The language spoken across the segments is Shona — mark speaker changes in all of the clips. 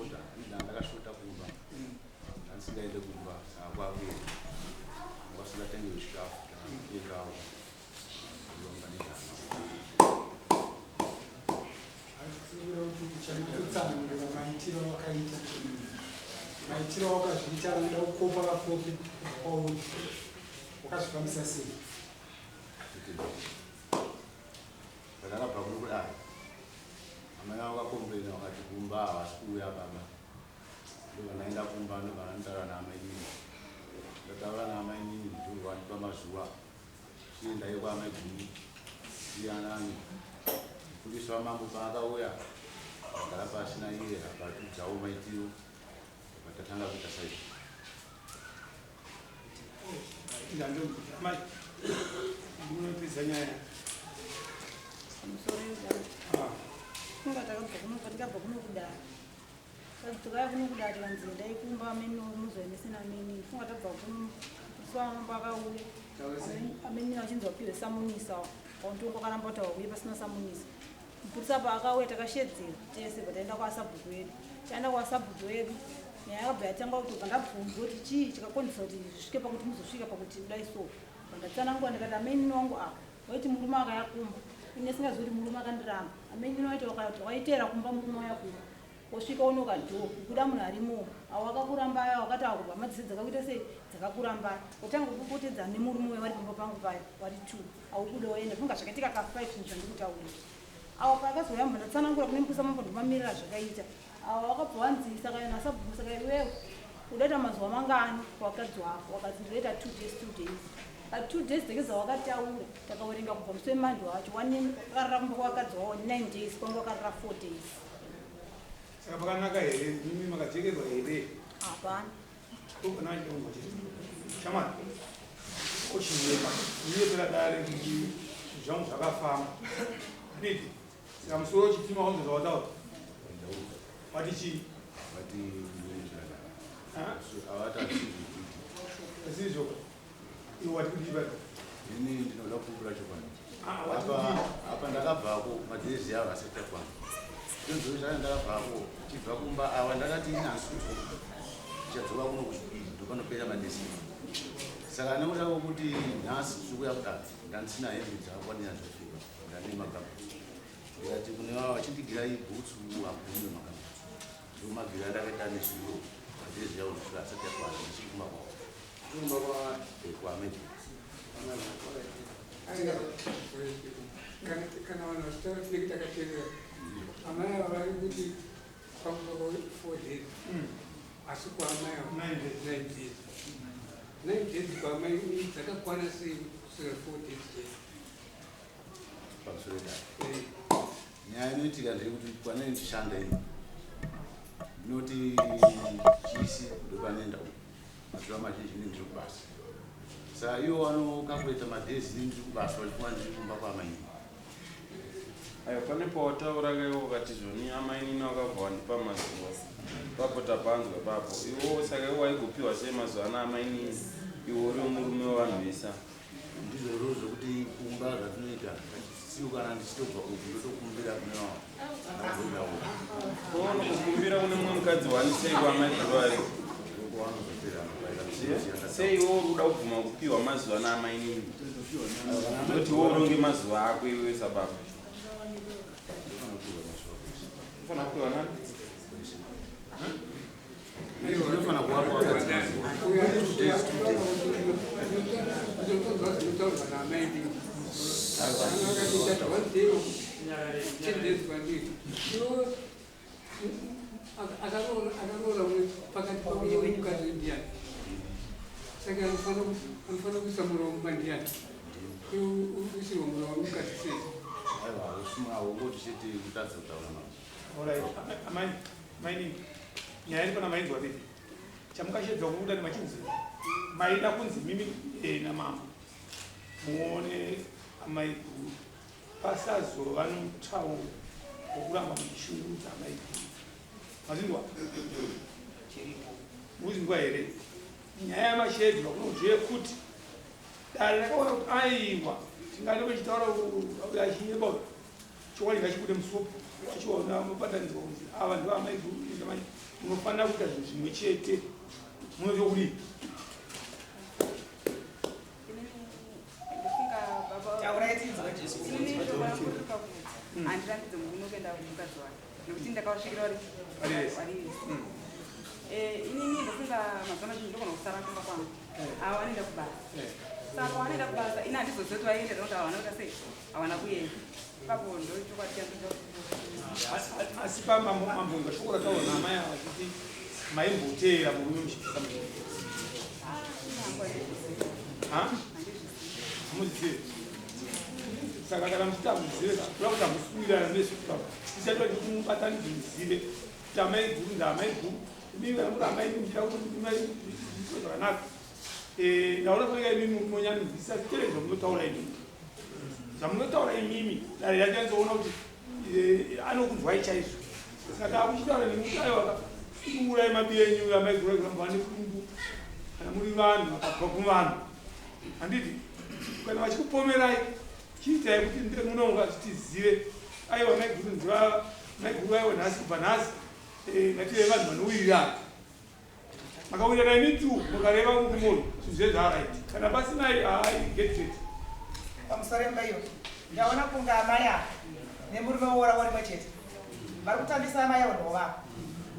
Speaker 1: ndakashota ndakashota kumba ansingaende kumba akwakuye wasingatenge zvikafu yekawo longa nedhana
Speaker 2: maitiro wakazviita unoda kukopa vakopi wakazvifambisa sei?
Speaker 1: ndakabva kuno kudai amai vavo vakakomplaina vakati kumba havasi kuuya baba ndovanaenda kumba ndovanandaura naamai nini ndataura naamai nini ndovanipa mazuva chiendai kwaamai gumi iyanani mufundisi wamambo paakauya agara pasina iye akatudzawo maitiro patatanga kuita saizvo
Speaker 2: amai ndinopedza nyaya
Speaker 3: tikabva kuno kudara tikaya kuno kudara tikanzi endai kumba ameni muzoemesena ameni funga tabva kunosuwamambo akauya ameni achinzi wapiwe samunisa wauntongo akaramba kuti wauye pasina samunisa mupurisa paakauya takashedzera tese pataenda kwasabhuku wedu taenda kwasabhuku wedu nyaya yakabva yatanga kuti ukandabvunzwa kuti chii chikakonzesa kuti zvisvike pakuti muzosvika pakuti kudai so ndatsanangura ndikati ameni wangu waiti murume akayakumba ine singazivi kuti murume akandiramba ameni waiti wakati waiteera kumba murume wayakumba wosvika unokadho kuda munhu arimo awakakurambaya wakati akubva madzise dzakakuita sei dzakakurambaya utanga kupotedza nemurume wevari kumba pangu paya wari 2 aukuda waenda funga zvakaitika ka 5 zvinhu zvandikutaurira awo pakazoyamba ndatsanangura kune mupusa mambo ndomamirira zvakaita awo wakabva wanzisa kana nasabhuku saka iwewe udaita mazuva mangani wakadzi wako wakati ndoita 2 days pa 2 days dzekeza wakataura takawerenga kubva musi wemandi wacho wakarira kumba kwakadzi wawo 9 days kwangu wakarira 4 days
Speaker 2: saka pakanaka here mimi makajekerwa here
Speaker 3: hapana
Speaker 2: shamani ochinyepa unyepera dare kuti zvangu zvakafamba aditi saka musoro chitima wangu zvawataura wati chii asizvo iwe wati kudiva
Speaker 1: ini ndinoda kupupura chokwadi apa ndakabvako madhezi avo asati akwana ndonzoi zvaa ndakabvako chibva kumba ava ndakati inasuko chadzova kuno kuchipiri ndopanopera madhezi saka nekuda kokuti nhasi sukuya kudai ndandisina hembe dzakakwanira zvafika ndane magabhutsu ndikati kune vava vachindigirai bhutsu hakune magabhutsu ndomagira ndakaita nezviro madhezi avo zvisvika asati akwana ndichikumba kwameji
Speaker 4: kana vanhu vachitaura tinenge takateerera amai ava vari kuti kwamukaka 4 days asi kwaamai ava 9 days 9 days kwaamai dzakakwana sei kusvika 4 days
Speaker 1: pamusoro dai nyaya inoitika ndeyekuti kwanei ndichishanda ino ndinoti chisi ndopanoenda uko mazuva mazhinji ndini ndiri kubasa saka ivo vanokakuita madhezi ndini ndiri kubasa vachifunga ndiri kumba kwaamaini
Speaker 5: ayo pane pawataura kaiwo ukati zvoni amainini wakabva wandipa mazuva papo tapanzwa papo iwo saka iwo waigopiwa sei mazuva ana amainini iwo uri murume wevanhu vesa
Speaker 1: ndizvo ro zvokuti kumba zvatinoita siu kana ndichitobva uku ndotokumbira kune vavo
Speaker 5: kono kukumbira kune mumwe mukadzi wani sei kwamaikuru ayo sei iwo uri kuda kubvuma kupiwa mazuva ana amainini ndoti iwo uronge mazuva ako iwe sababa ufana kupiwa nani
Speaker 1: ndinofana kuvapa wakadzi
Speaker 4: zvinotaurwa naamaidi akatoita 1 day 10 days kwandiri akaroora pakati pamukadzi wendiyani saka anofana kuisa muromo mandiyani uisirwa muromo mukadzi sei
Speaker 1: aungoti chete kutadza kutaura mavo
Speaker 2: amaini nyaya iri pana mainzi waviri chamukashedzwa kubuda nemachinzi maida kunzi mimi namama muone amaiguru pasazova nomutauro wokuramba muchishungudza amaiguru mazindwa chiripo muzindwa here nyaya yamashedzwa kunozviye kuti dare rakaona kuti aiwa tingade vechitaura achinyeba chokwadi ngachibude musopo wachiona mubatanidzwa kunzi ava ndivo amaiguru unofanira kuita zvinhu zvimwe chete munoita kudii
Speaker 6: handirandidze munokuenda mukadzi wake nekuti ndakavasvikira warivisi inini ndofunga mazuva mazhinji ndogona kusara kumba kwangu avo vanoenda kubasa saka vanoenda kubasa ini handizozoti vaenda nekuti havana kuita sei havana kuenda ipapo ndochokwadi
Speaker 2: asi pamambonga shokora taona amai ava kuti maimbotera murume muchipisa hamuzive saka kana muchiti hamuzive kula kuti hamusuwirana nesukapa isatoti kuti mubatanidze muzive kuti amai guru ndaamai guru imimi kana muri amai muchida kuti zvakanaka ndaona kuika imimi munonyanyobvisa siterei zvamunotaura imimi zvamunotaura imimi dare yachanzoona kuti anokunzwai chaizvo saka akuchitaura nemutai wakaurai mabiya enyu amaigura kuramba nekurumbu kana muri vanhu vakabva kuvanhu handiti kana vachikupomerai chiitai kuti munonga tizive aiwa maiguru nziva maiguru aiwa nhasi kubva nhasi ngative vanhu vanowirirana makawirirana imi tu mukareva murumoni zvinhu zvezvaaraiti kana pasinai getget
Speaker 7: pamusoro emba iyo ndaona kunga amai ava nemurume woora warimwe chete vari kutambisa amai avo ndovavo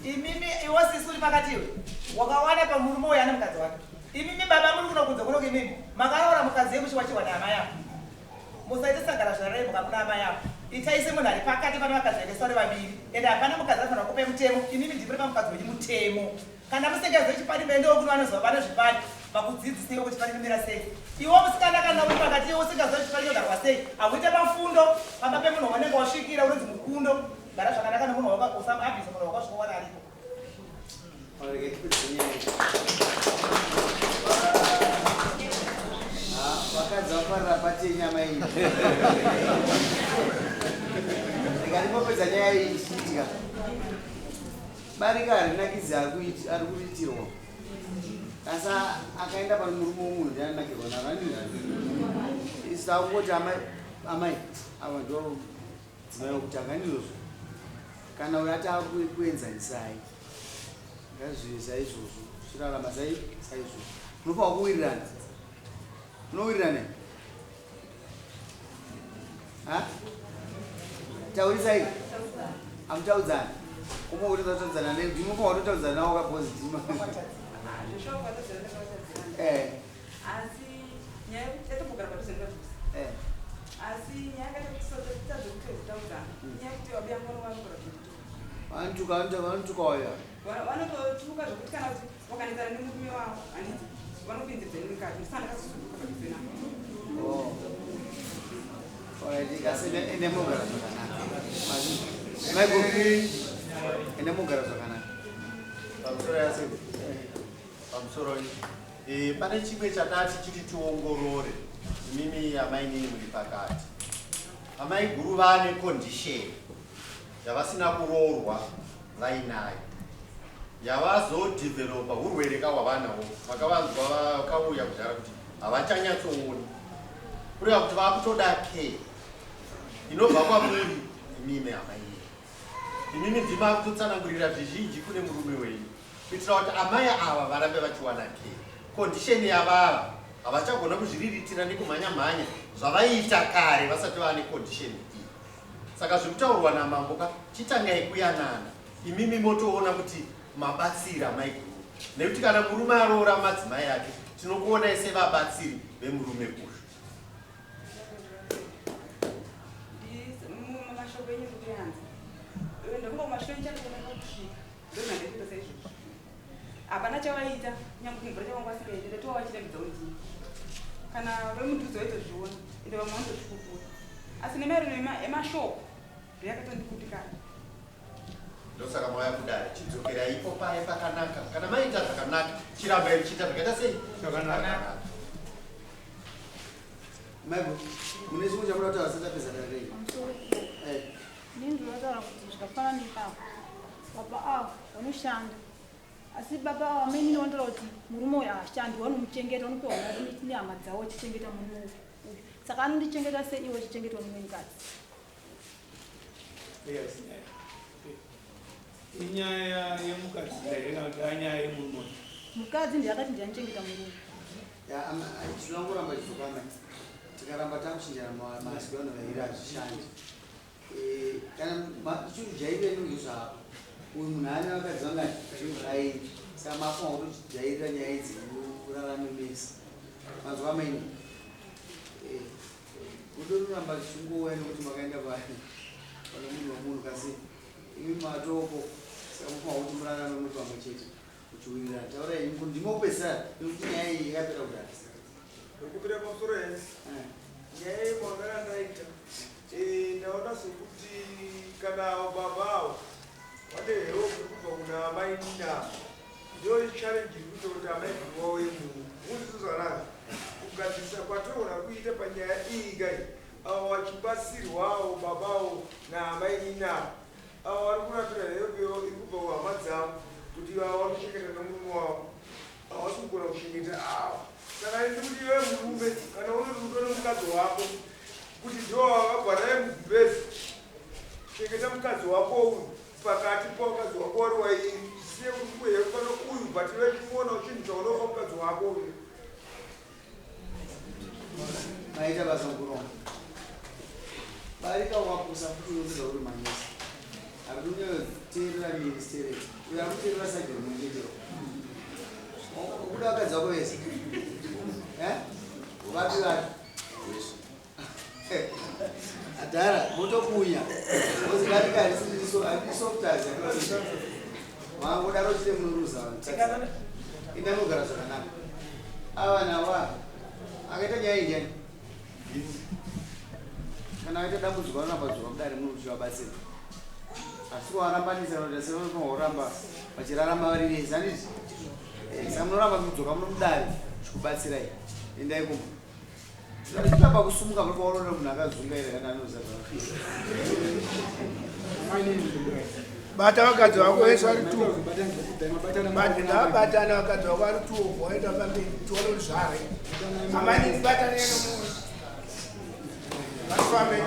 Speaker 7: imimi iwo sisi uri pakati iwe wakawana pamurume uyo ane mukadzi wake imimi baba muri kuno kunze kunoku imimi makaora mukadzi yemuchiwa chiwana amai avo musaite sagara zvaraibuka kuna amai avo itaise munhu ari pakati pane vakadzi vake sore vaviri ende hapana mukadzi anofanira kupe mutemo imimi ndipiri pamukadzi wenyu mutemo kana musingazve chipani meendewo kuno vanozva vane zvipani vakudzidziseiwo kuti chipani kumira sei iwo musikana kana uri pakati iwo usingazve chipani chogarwa sei hakuite mafundo pamba pemunhu wanenge wasvikira unonzi mukundo gara zvakanaka nemunhu usamabvisa munhu wakasvikowana aripo
Speaker 8: vakadzi vaparira pati yenyama iyi ndikandipopedza nyaya iyi ichiitika barika harinakidzi ari kuitirwa asi akaenda pano murume womunhu ndianakirwa narandirani sakungoti amai ava ndo dzimaiwa kuti akandirozvo kana uyo ati akuenzanisai ngazvive saizvozvo zvirarama saizvozvo munofanwa kuwirirana munowirirana taurisai hamutaudzana kuma kuti tataudzana ndimofanwa kutotaudzana nawo kapositima
Speaker 6: asi nyaya yekuti yatombogara padhuze nekadhuze asi nyaya yakatadzokutaudzana nyaya yekuti wabuya mwana wanogara
Speaker 8: vanotuka waya
Speaker 6: vanototuka zvokuti kana kuti wakanetsana nemurume wavo handiti vanopinzidza nemukati ndisana kazosuduka padhuze navo
Speaker 8: ende munogara zvakanaka ende munogara zvakanaka
Speaker 1: pamusoro yase pamusoro pane chimwe chatati chiti tiongorore imimi amai nini muri pakati amai guru vane condition yavasina kuroorwa vainayo yavazodhivhelopa urwere kahwavanavo vakavanzwa vakauya kudhara kuti havachanyatsooni kureva kuti vakutoda ke inobva kwamuri imimi amai imimi ndima kutotsanangurira zvizhinji kune murume wenyu kuitira kuti amai ava varambe vachiwana ke kondisheni yavava havachagona kuzviriritira nekumhanya-mhanya zvavaita kare vasati vane kondisheni iyi saka zvekutaurwa namambo chitangai kuyanana imimi motoona kuti mabatsira maiguru nekuti kana murume aroora madzimai ake tinokuonai sevabatsiri vemurume kushu
Speaker 6: hapana chavaita nyamukumvura chavangu vasingaiti ndetova vachirembedza kuti kana vemuntudzo vaitozviona ende vamwe vanotozvikupura asi nemaerero emashoko ndeyakatondikutikana
Speaker 1: ndosaka mauya kudai chidzokera ipo paye pakanaka kana maita zvakanaka chiramba ichiita zvakaita sei
Speaker 2: zvakanaka
Speaker 8: maibo mune chimwe chamuda kuti vasatapezana rei
Speaker 3: ini ndinotaura kuti zvakafanana ipapo baba avo vanoshanda asi baba avo amai ndinoondera kuti murume uyu haashandi wanomuchengeta unopiwa nehama dzavo achichengeta murume uyu saka anondichengeta seiwo achichengeta mumwe mukadzi
Speaker 2: inyaya yemukadzi panyaya yemurume
Speaker 3: mukadzi ndiye akati ndianichengeta murume
Speaker 8: tinongoramba chizokama tikaramba takuchinjana masikiro anovaira hazvishandi kana chinhu jairira ngezvavo uyu munhu ane vakadzi vangati zvinhuvairi saka mafunga kuti jairira nyaya idzi kurarame mesi mazuva maini kutororamba zvichingouya nekuti makaenda pane munhu wamunhu kasi imi matoko saka mafunga kuti murarame muri pamwe chete kuchiwirirana taurai ndimopesara nekuti nyaya iyi yakapera kudara
Speaker 9: kupira pamusoro hensi nyaya yemwangarandaita ndaona sokuti kana babavo vanehewo kubva kuna amai nina ndiyo ichalenji iri kuti amai wavo yemunhu mundizozvaranga kugadzirisa kwatoona kuita panyaya iyi kai avo vachibatsirwawo babavo naamai nina avo vari kuratira hevewo iri kubva kuhama dzavo kuti vavo vanochengeta nomurume wavo havasi kugona kuchengeta avo saka indi kuti iwe murume kana unoti kutore mukadzi wako kuti ndo wakagwara yemubhezi chengeta mukadzi wako uyu pakati pamukadzi wako wari wairi siye kuti kuhekano uyu but iwe chikuonawo chinhu chaunopa mukadzi wako uyu
Speaker 8: maita basa mukuronga barika wakusa kuti unoziva uri manyesi akunoteerera ministereti uyo akuteerera sagiro mungetero ukuda vakadzi vako vese vapi vapi adhara motokunya ozikatikarisoftasi vangodaro chite munoruza indanogara zvakanaka ava nawa akaita nyaya injani kana aita dambudziko anorambadzoka kudari munhu uchivabatsira asi kuvarambanisa noita sevaoramba vachirarama vari vese handiti saka munoramba kudzoka munomudari chikubatsirai endai kumba tamba kusumuka papaonora munhu akazungaira kana anoza
Speaker 2: bata vakadzi vako vese vari 2 ndavatana vakadzi vako vari 2 waita pamberi tione kuti zvare amani batane vatofambe